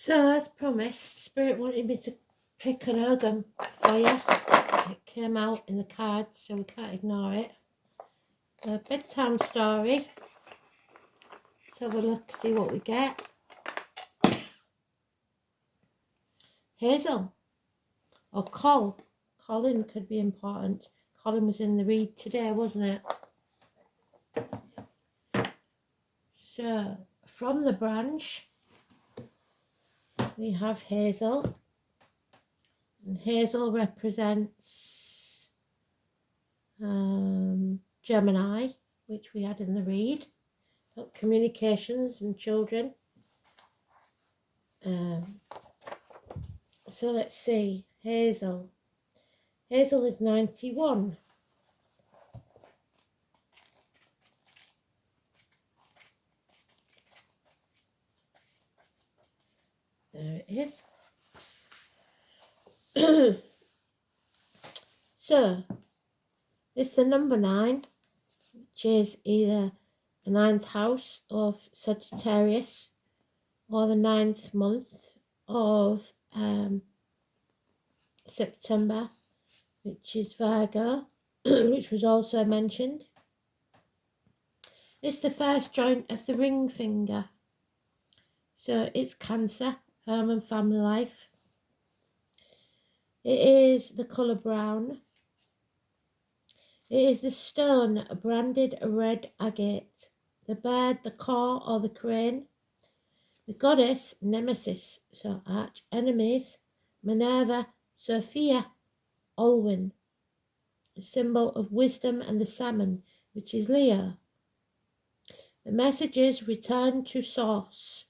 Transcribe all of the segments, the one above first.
So, as promised, Spirit wanted me to pick an Ogham for you. It came out in the cards, so we can't ignore it. A bedtime story. Let's have a look, see what we get. Hazel. Or Col. Colin could be important. Colin was in the read today, wasn't it? So, from the branch, we have Hazel. And Hazel represents Gemini, which we had in the read, about communications and children. So let's see, Hazel. Hazel is 91. There it is. So, it's the number 9, which is either the 9th house of Sagittarius or the 9th month of September, which is Virgo, which was also mentioned. It's the first joint of the ring finger. So it's Cancer, home and family life. It is the colour brown. It is the stone branded red agate, the bird, the car or the crane, the goddess Nemesis, so arch enemies, Minerva, Sophia, Olwen, a symbol of wisdom, and the salmon, which is Leo. The messages return to source.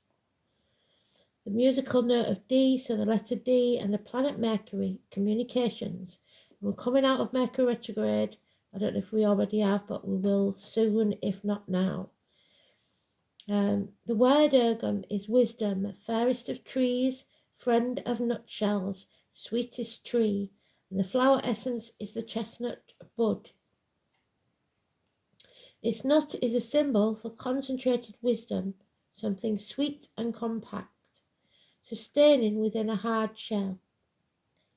The musical note of D, so the letter D, and the planet Mercury, communications. We're coming out of Mercury retrograde. I don't know if we already have, but we will soon, if not now. The word Ogham is wisdom, fairest of trees, friend of nutshells, sweetest tree, and the flower essence is the chestnut bud. Its nut is a symbol for concentrated wisdom, something sweet and compact, sustaining within a hard shell.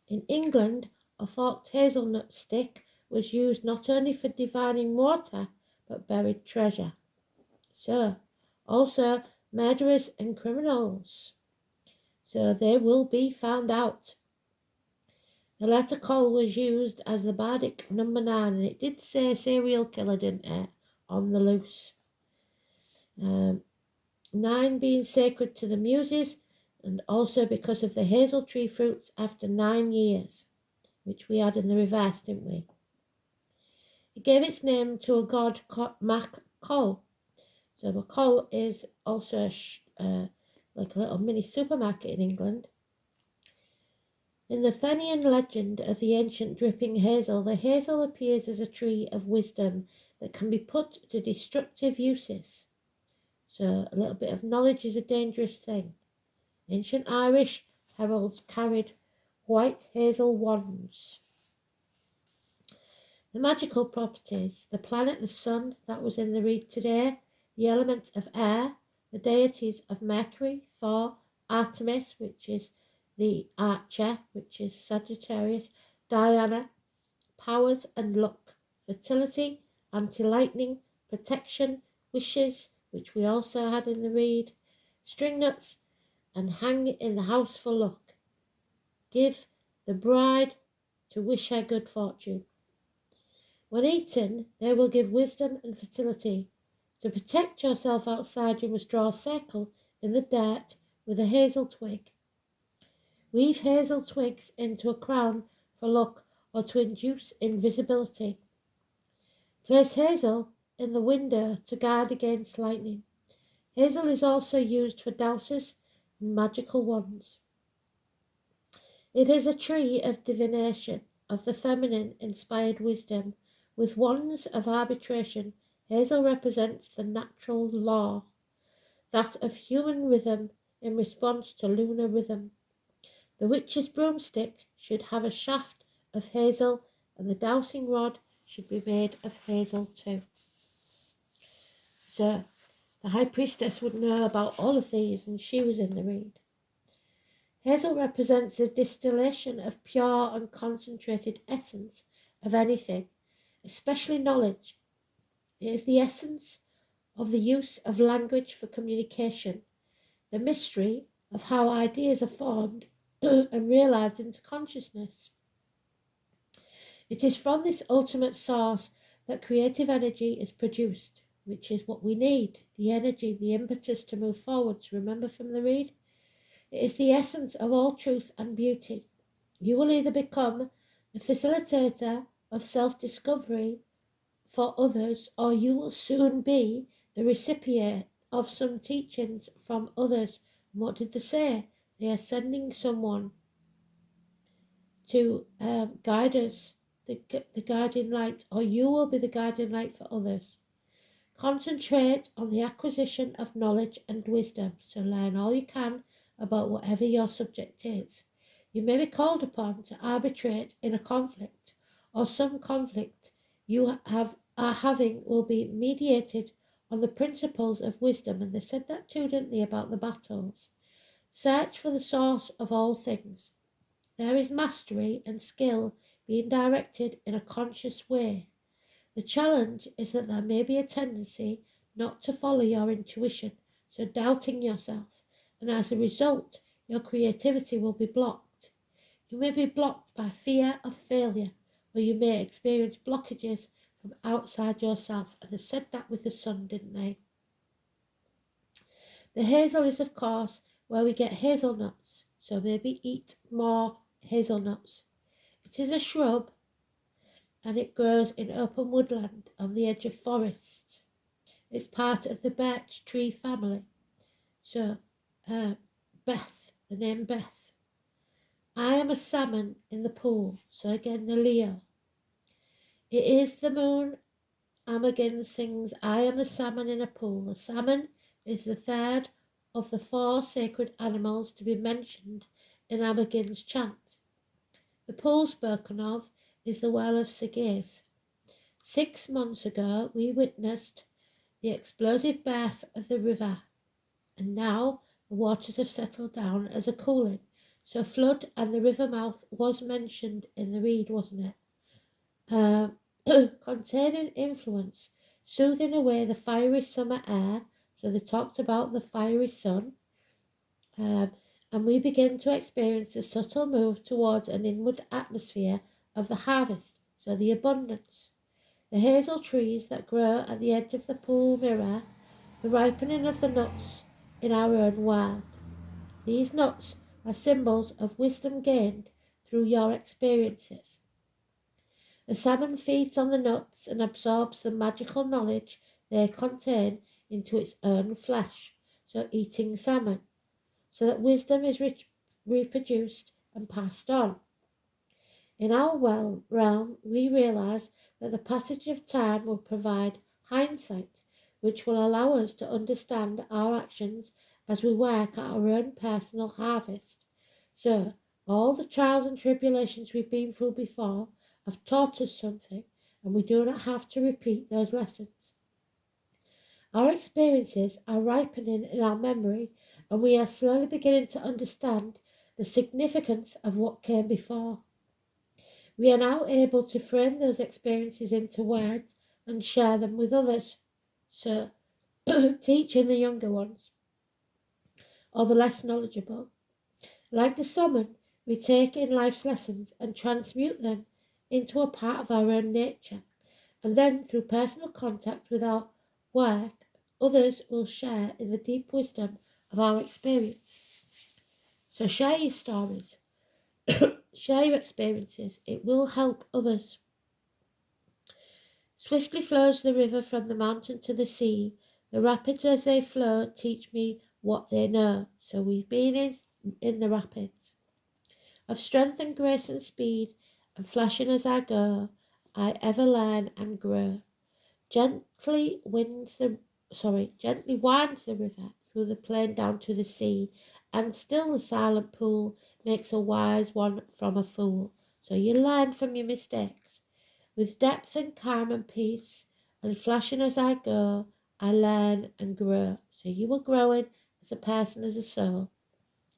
In England, a forked hazelnut stick was used not only for divining water, but buried treasure. So, also murderers and criminals. So they will be found out. The letter Col was used as the bardic number 9, and it did say serial killer, didn't it, on the loose. 9 being sacred to the muses, and also because of the hazel tree fruits after 9 years, which we had in the reverse, didn't we? It gave its name to a god Mac Col. So McCall is also like a little mini supermarket in England. In the Fenian legend of the ancient dripping hazel, the hazel appears as a tree of wisdom that can be put to destructive uses. So a little bit of knowledge is a dangerous thing. Ancient Irish heralds carried white hazel wands. The magical properties, the planet, the sun, that was in the read today, the element of air, the deities of Mercury, Thor, Artemis, which is the archer, which is Sagittarius, Diana, powers and luck, fertility, anti-lightning, protection, wishes, which we also had in the read, string nuts, and hang in the house for luck. Give the bride to wish her good fortune. When eaten, they will give wisdom and fertility. To protect yourself outside, you must draw a circle in the dirt with a hazel twig. Weave hazel twigs into a crown for luck or to induce invisibility. Place hazel in the window to guard against lightning. Hazel is also used for dowsers and magical wands. It is a tree of divination, of the feminine inspired wisdom. With wands of arbitration, hazel represents the natural law, that of human rhythm in response to lunar rhythm. The witch's broomstick should have a shaft of hazel, and the dowsing rod should be made of hazel too. So, the high priestess would know about all of these, and she was in the read. Hazel represents the distillation of pure and concentrated essence of anything, especially knowledge. It is the essence of the use of language for communication, the mystery of how ideas are formed and realized into consciousness. It is from this ultimate source that creative energy is produced, which is what we need, the energy, the impetus to move forwards. Remember from the read? It is the essence of all truth and beauty. You will either become the facilitator of self-discovery for others, or you will soon be the recipient of some teachings from others. And what did they say? They are sending someone to guide us, the guiding light, or you will be the guiding light for others. Concentrate on the acquisition of knowledge and wisdom, so learn all you can about whatever your subject is. You may be called upon to arbitrate in a conflict, or some conflict you are having will be mediated on the principles of wisdom. And they said that too, didn't they, about the battles? Search for the source of all things. There is mastery and skill being directed in a conscious way. The challenge is that there may be a tendency not to follow your intuition, so doubting yourself, and as a result, your creativity will be blocked. You may be blocked by fear of failure, or you may experience blockages from outside yourself. And they said that with the sun, didn't they? The hazel is, of course, where we get hazelnuts, so maybe eat more hazelnuts. It is a shrub, and it grows in open woodland on the edge of forests. It's part of the birch tree family. So, Beth, the name Beth. I am a salmon in the pool. So again, the Leo. It is the moon. Imogen sings, I am the salmon in a pool. The salmon is the third of the 4 sacred animals to be mentioned in Imogen's chant. The pool spoken of is the well of Sagais. 6 months ago, we witnessed the explosive birth of the river, and now the waters have settled down as a cooling. So flood and the river mouth was mentioned in the read, wasn't it? Containing influence, soothing away the fiery summer air. So they talked about the fiery sun. And we begin to experience a subtle move towards an inward atmosphere of the harvest, so the abundance. The hazel trees that grow at the edge of the pool mirror the ripening of the nuts in our own world. These nuts are symbols of wisdom gained through your experiences. The salmon feeds on the nuts and absorbs the magical knowledge they contain into its own flesh, so eating salmon, so that wisdom is reproduced and passed on. In our realm, we realize that the passage of time will provide hindsight, which will allow us to understand our actions as we work at our own personal harvest. So, all the trials and tribulations we've been through before have taught us something, and we do not have to repeat those lessons. Our experiences are ripening in our memory, and we are slowly beginning to understand the significance of what came before. We are now able to frame those experiences into words and share them with others. So, teaching the younger ones, or the less knowledgeable. Like the salmon, we take in life's lessons and transmute them into a part of our own nature. And then, through personal contact with our work, others will share in the deep wisdom of our experience. So share your stories, share your experiences. It will help others. Swiftly flows the river from the mountain to the sea. The rapids as they flow teach me what they know. So we've been in the rapids. Of strength and grace and speed, and flashing as I go, I ever learn and grow. Gently winds the river through the plain down to the sea, and still the silent pool makes a wise one from a fool. So you learn from your mistakes. With depth and calm and peace, and flashing as I go, I learn and grow. So you are growing as a person, as a soul.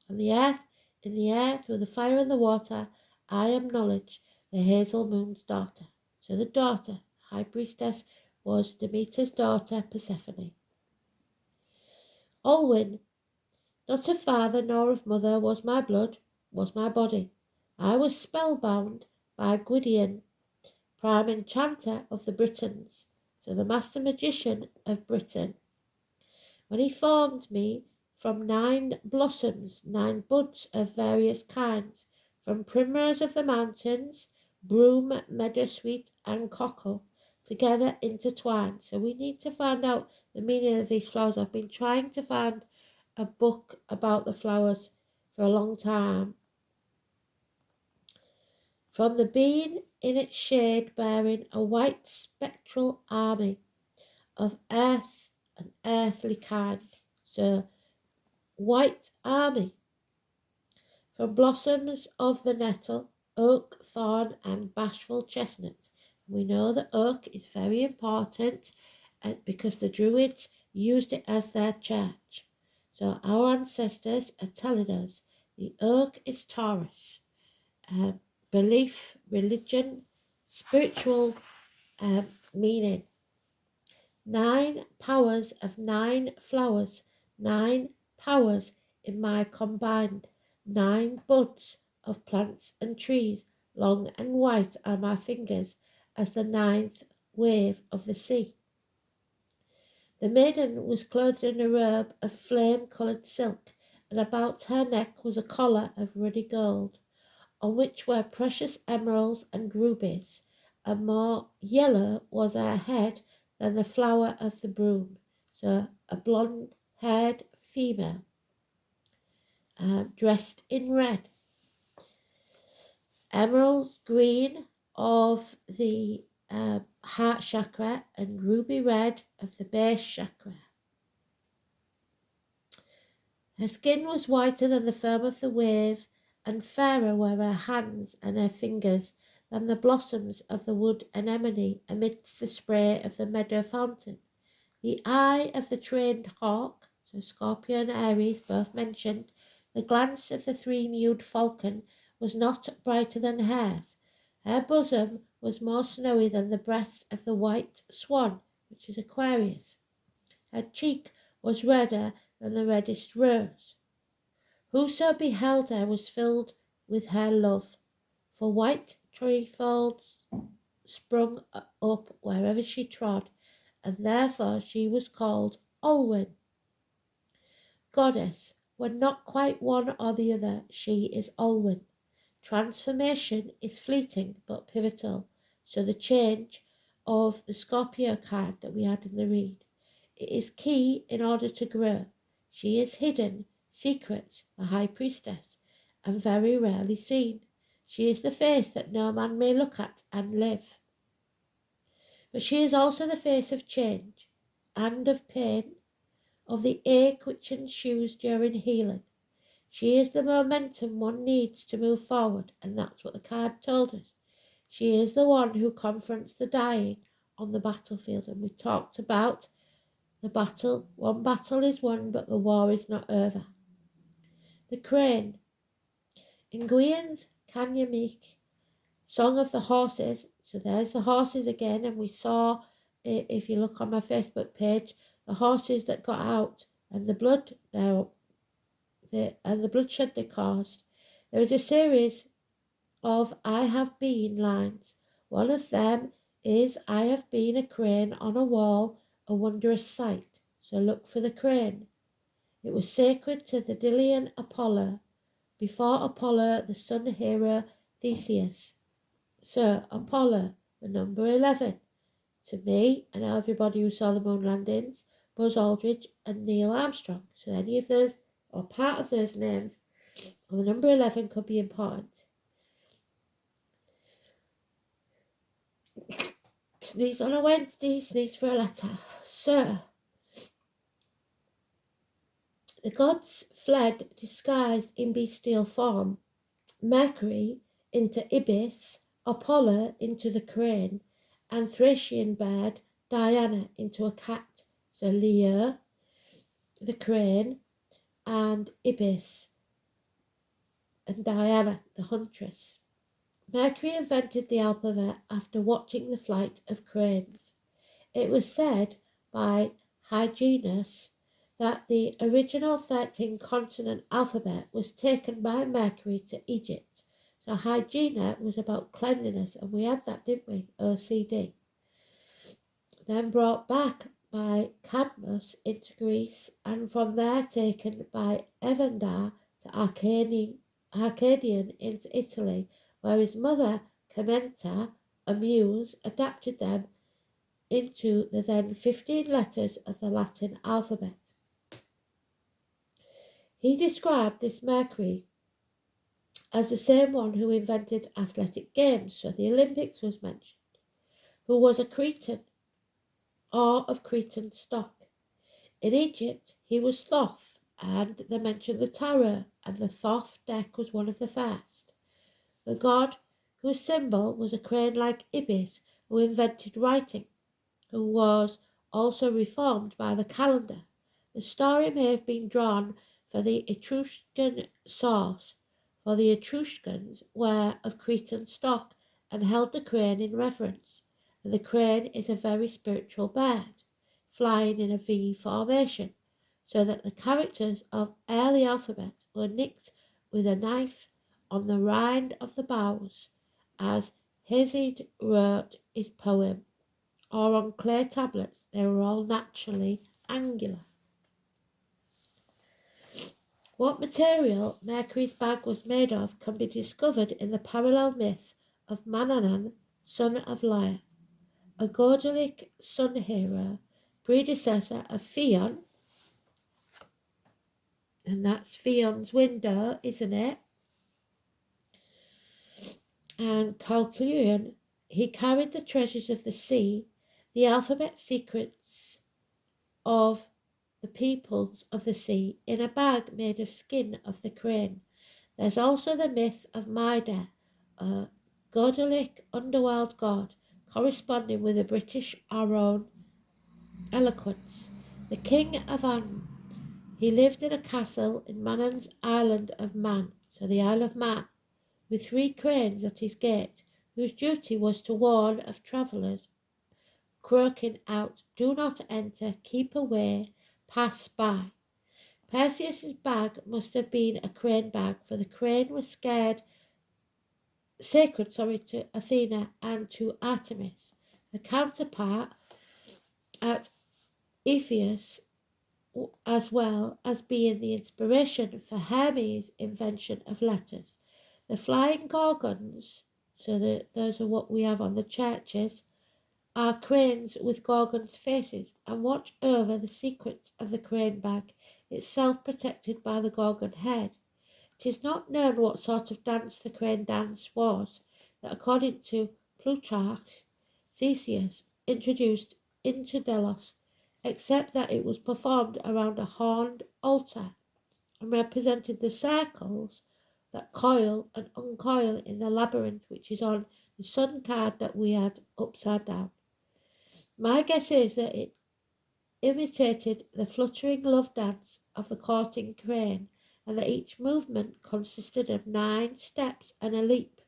And the earth in the air, through the fire and the water. I am knowledge, the hazel moon's daughter. So the daughter, high priestess, was Demeter's daughter, Persephone. Olwyn, not of father nor of mother was my blood, was my body. I was spellbound by Gwydion, prime enchanter of the Britons, so the master magician of Britain. When he formed me from 9 blossoms, 9 buds of various kinds, from primrose of the mountains, broom, meadowsweet, and cockle, together intertwined. So we need to find out the meaning of these flowers. I've been trying to find a book about the flowers for a long time. From the bean in its shade bearing a white spectral army of earth and earthly kind. So white army. From blossoms of the nettle, oak, thorn, and bashful chestnut. We know that oak is very important because the Druids used it as their church. So our ancestors are telling us the oak is Taurus. Belief, religion, spiritual meaning. 9 powers of 9 flowers, 9 powers in my combined, 9 buds of plants and trees, long and white are my fingers as the 9th wave of the sea. The maiden was clothed in a robe of flame-coloured silk, and about her neck was a collar of ruddy gold, on which were precious emeralds and rubies, and more yellow was her head than the flower of the broom. So a blonde-haired female, dressed in red. Emerald green of the heart chakra and ruby red of the base chakra. Her skin was whiter than the foam of the wave, and fairer were her hands and her fingers than the blossoms of the wood anemone amidst the spray of the meadow fountain. The eye of the trained hawk, so Scorpio and Aries both mentioned, the glance of the 3-mewed falcon was not brighter than hers. Her bosom was more snowy than the breast of the white swan, which is Aquarius. Her cheek was redder than the reddest rose. Whoso beheld her was filled with her love, for white trefoils sprung up wherever she trod, and therefore she was called Olwyn. Goddess, when not quite one or the other, she is Olwyn. Transformation is fleeting but pivotal, so the change of the Scorpio card that we had in the read. It is key in order to grow. She is hidden, secrets, a high priestess, and very rarely seen. She is the face that no man may look at and live. But she is also the face of change and of pain, of the ache which ensues during healing. She is the momentum one needs to move forward, and that's what the card told us. She is the one who confronts the dying on the battlefield, and we talked about the battle. One battle is won, but the war is not over. The crane. In Gwian's Canyamik, Song of the Horses, so there's the horses again, and we saw, if you look on my Facebook page, the horses that got out and the blood and the bloodshed they caused. There is a series of I have been lines. One of them is I have been a crane on a wall, a wondrous sight. So look for the crane. It was sacred to the Delian Apollo, before Apollo the sun hero Theseus. So Apollo, the number 11. To me and everybody who saw the moon landings, Buzz Aldrin and Neil Armstrong. So any of those or part of those names or the number 11 could be important. Sneeze on a Wednesday, sneeze for a letter. So the gods fled disguised in bestial form. Mercury into Ibis, Apollo into the crane, and Thracian bird Diana into a cat. So Leo, the crane, and Ibis, and Diana, the huntress. Mercury invented the alphabet after watching the flight of cranes. It was said by Hyginus that the original 13-consonant alphabet was taken by Mercury to Egypt. So hygiene was about cleanliness, and we had that, didn't we? OCD. Then brought back by Cadmus into Greece, and from there taken by Evander to Arcadian into Italy, where his mother, Commenta, a muse, adapted them into the then 15 letters of the Latin alphabet. He described this Mercury as the same one who invented athletic games, so the Olympics was mentioned, who was a Cretan or of Cretan stock. In Egypt, he was Thoth, and they mentioned the Tarot, and the Thoth deck was one of the first. The god whose symbol was a crane like ibis, who invented writing, who was also reformed by the calendar. The story may have been drawn for the Etruscan source, for the Etruscans were of Cretan stock and held the crane in reverence, and the crane is a very spiritual bird, flying in a V formation, so that the characters of early alphabet were nicked with a knife on the rind of the boughs, as Hesiod wrote his poem, or on clay tablets. They were all naturally angular. What material Mercury's bag was made of can be discovered in the parallel myth of Mannanan, son of Lyre, a Godelic sun hero, predecessor of Phaon, and that's Phaon's window, isn't it? And Calculion. He carried the treasures of the sea, the alphabet secrets of the peoples of the sea, in a bag made of skin of the crane. There's also the myth of Mida, a Godelic underworld god, corresponding with the British Aron eloquence. The king of An, he lived in a castle in Mannan's island of Man, so the Isle of Man, with 3 cranes at his gate, whose duty was to warn of travellers, croaking out, "Do not enter, keep away, pass by." Perseus's bag must have been a crane bag, for the crane was sacred to Athena and to Artemis. The counterpart at Ephesus, as well as being the inspiration for Hermes' invention of letters. The flying gorgons, so that those are what we have on the churches, are cranes with gorgons' faces, and watch over the secrets of the crane bag, itself protected by the gorgon head. It is not known what sort of dance the crane dance was, that according to Plutarch, Theseus introduced into Delos, except that it was performed around a horned altar and represented the circles that coil and uncoil in the labyrinth, which is on the sun card that we had upside down. My guess is that it imitated the fluttering love dance of the courting crane, and that each movement consisted of 9 steps and a leap.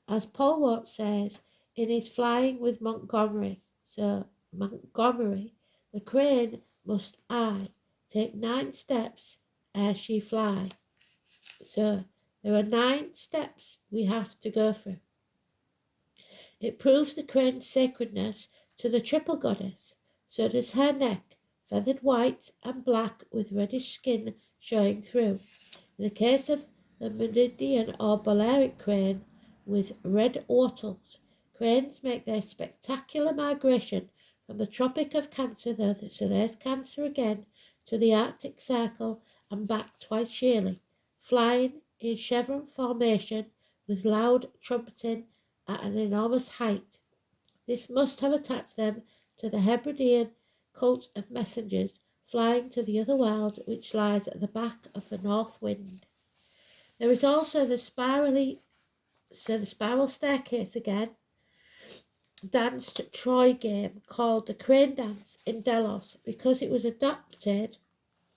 As Polwart says in his Flying with Montgomery, so Montgomery, the crane must take 9 steps ere she fly. So there are 9 steps we have to go through. It proves the crane's sacredness to the triple goddess. So does her neck, feathered white and black with reddish skin showing through. In the case of the Meridian or Balearic crane with red wattles, cranes make their spectacular migration from the Tropic of Cancer, so there's Cancer again, to the Arctic Circle and back twice yearly, flying in chevron formation with loud trumpeting at an enormous height. This must have attached them to the Hebridean cult of messengers flying to the other world, which lies at the back of the north wind. There is also the spiral staircase again, danced Troy game called the Crane Dance in Delos, because it was adapted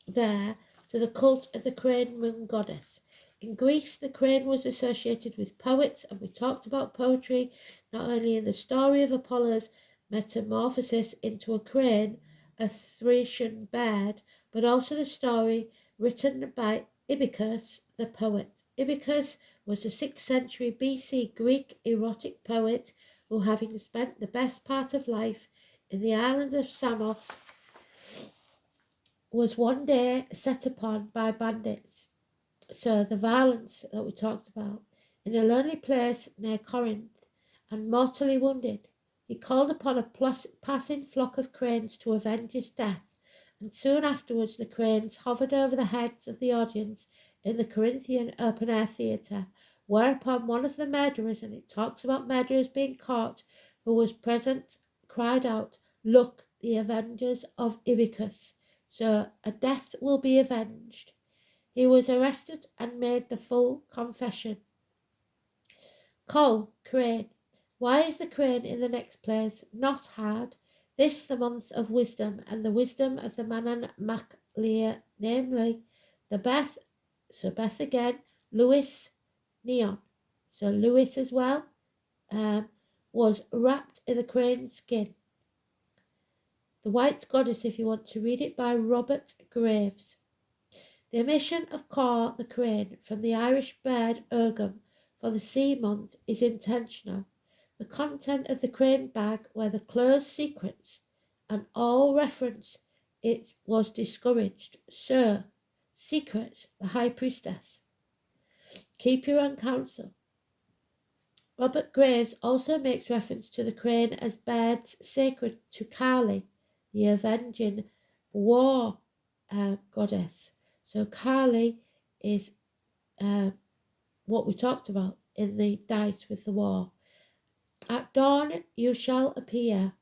there to the cult of the crane moon goddess. In Greece, the crane was associated with poets, and we talked about poetry not only in the story of Apollo's metamorphosis into a crane, a Thracian bird, but also the story written by Ibycus, the poet. Ibycus was a 6th century BC Greek erotic poet who, having spent the best part of life in the island of Samos, was one day set upon by bandits. So the violence that we talked about, in a lonely place near Corinth, and mortally wounded, he called upon a passing flock of cranes to avenge his death, and soon afterwards the cranes hovered over the heads of the audience in the Corinthian open-air theatre, whereupon one of the murderers, and it talks about murderers being caught, who was present, cried out, "Look, the avengers of Ibycus." So a death will be avenged. He was arrested and made the full confession. Col, crane. Why is the crane in the next place not hard? This the month of wisdom, and the wisdom of the Manan Maclear, namely the Beth, so Beth again, Lewis, Neon. So Lewis as well was wrapped in the crane's skin. The White Goddess, if you want to read it, by Robert Graves. The omission of Caw the crane from the Irish bird Ogham for the sea month is intentional. The content of the crane bag were the closed secrets, and all reference it was discouraged. So, secret, the high priestess. Keep your own counsel. Robert Graves also makes reference to the crane as birds sacred to Kali, the avenging war goddess. So Kali is what we talked about in the dice with the war. At dawn you shall appear,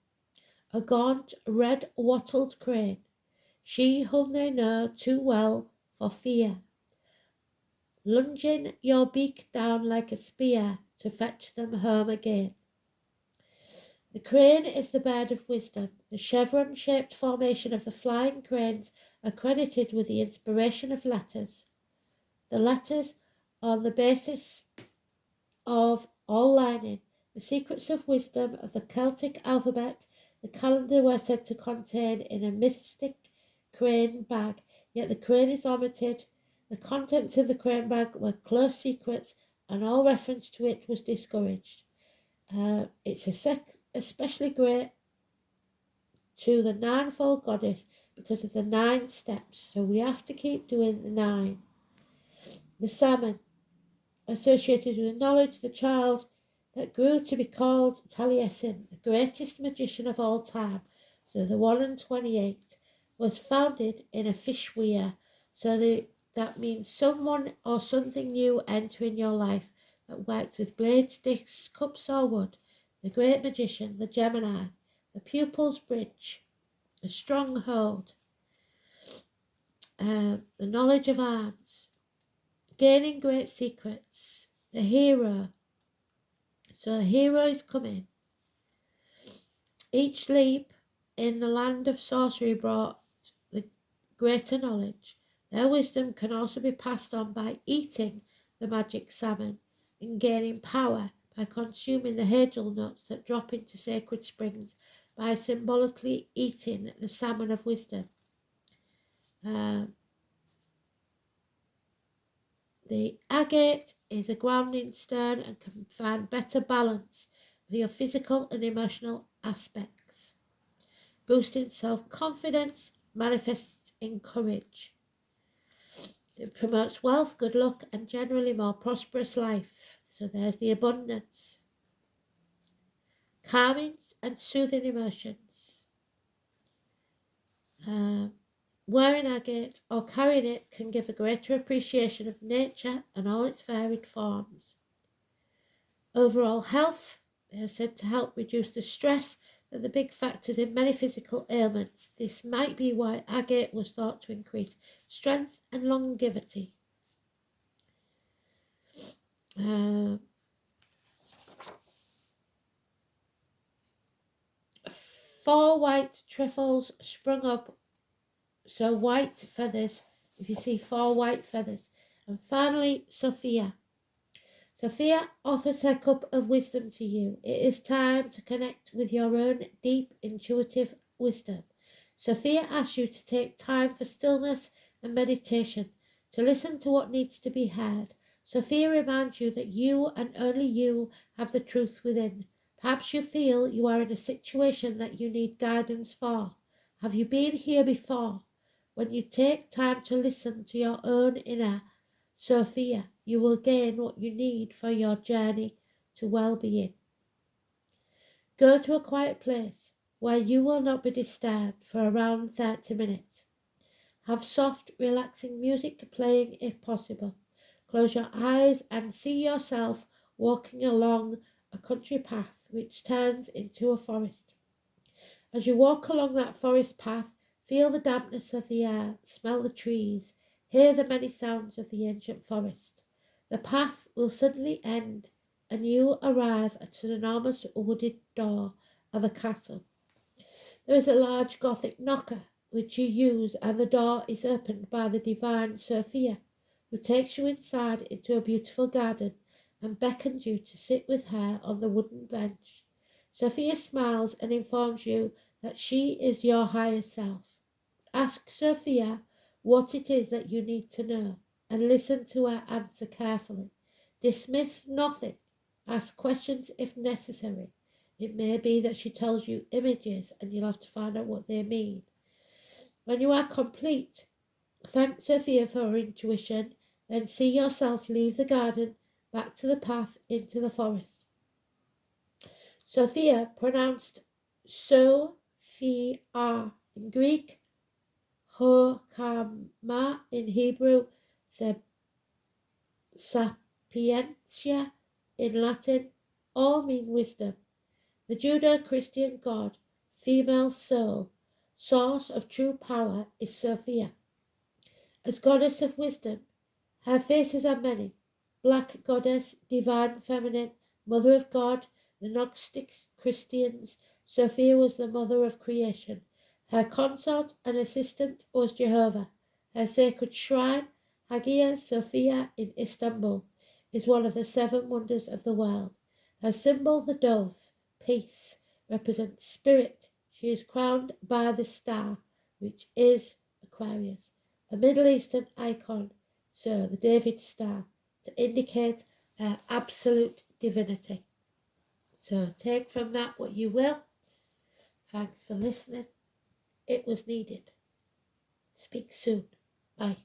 a gaunt red wattled crane, she whom they know too well for fear, lunging your beak down like a spear to fetch them home again. The crane is the bird of wisdom. The chevron-shaped formation of the flying cranes are credited with the inspiration of letters. The letters are the basis of all learning. The secrets of wisdom of the Celtic alphabet, the calendar were said to contain in a mystic crane bag, yet the crane is omitted. The contents of the crane bag were close secrets, and all reference to it was discouraged. It's especially great to the ninefold goddess because of the 9 steps, so we have to keep doing the 9. The salmon, associated with knowledge, the child that grew to be called Taliesin, the greatest magician of all time. So the 1 and 28 was founded in a fish weir. So that means someone or something new entering your life that worked with blades, sticks, cups or wood. The great magician, the Gemini, the pupil's bridge, the stronghold, the knowledge of arms, gaining great secrets, the hero. So the hero is coming. Each leap in the land of sorcery brought the greater knowledge. Their wisdom can also be passed on by eating the magic salmon and gaining power by consuming the hazelnuts that drop into sacred springs, by symbolically eating the salmon of wisdom. The agate is a grounding stone and can find better balance for your physical and emotional aspects. Boosting self-confidence manifests in courage. It promotes wealth, good luck, and generally more prosperous life. So there's the abundance. Calming and soothing emotions. Wearing agate or carrying it can give a greater appreciation of nature and all its varied forms. Overall health, they are said to help reduce the stress that the big factors in many physical ailments. This might be why agate was thought to increase strength and longevity. 4 white truffles sprung up. So white feathers, if you see 4 white feathers, And finally, Sophia. Sophia offers her cup of wisdom to you. It is time to connect with your own deep, intuitive wisdom. Sophia asks you to take time for stillness and meditation, to listen to what needs to be heard. Sophia reminds you that you and only you have the truth within. Perhaps you feel you are in a situation that you need guidance for. Have you been here before? When you take time to listen to your own inner Sophia, you will gain what you need for your journey to well-being. Go to a quiet place where you will not be disturbed for around 30 minutes. Have soft, relaxing music playing if possible. Close your eyes and see yourself walking along a country path which turns into a forest. As you walk along that forest path, feel the dampness of the air, smell the trees, hear the many sounds of the ancient forest. The path will suddenly end, and you arrive at an enormous wooded door of a castle. There is a large Gothic knocker which you use, and the door is opened by the divine Sophia, who takes you inside into a beautiful garden and beckons you to sit with her on the wooden bench. Sophia smiles and informs you that she is your higher self. Ask Sophia what it is that you need to know, and listen to her answer carefully. Dismiss nothing. Ask questions if necessary. It may be that she tells you images and you'll have to find out what they mean. When you are complete, thank Sophia for her intuition, then see yourself leave the garden, back to the path, into the forest. Sophia, pronounced Sophia in Greek, Ogham in Hebrew, Sapientia in Latin, all mean wisdom. The Judeo-Christian god, female soul, source of true power, is Sophia. As goddess of wisdom, her faces are many: black goddess, divine feminine, mother of God. The Gnostic Christians, Sophia was the mother of creation. Her consort and assistant was Jehovah. Her sacred shrine, Hagia Sophia in Istanbul, is one of the 7 wonders of the world. Her symbol, the dove, peace, represents spirit. She is crowned by the star, which is Aquarius, a Middle Eastern icon, so the David star, to indicate her absolute divinity. So take from that what you will. Thanks for listening. It was needed. Speak soon. Bye.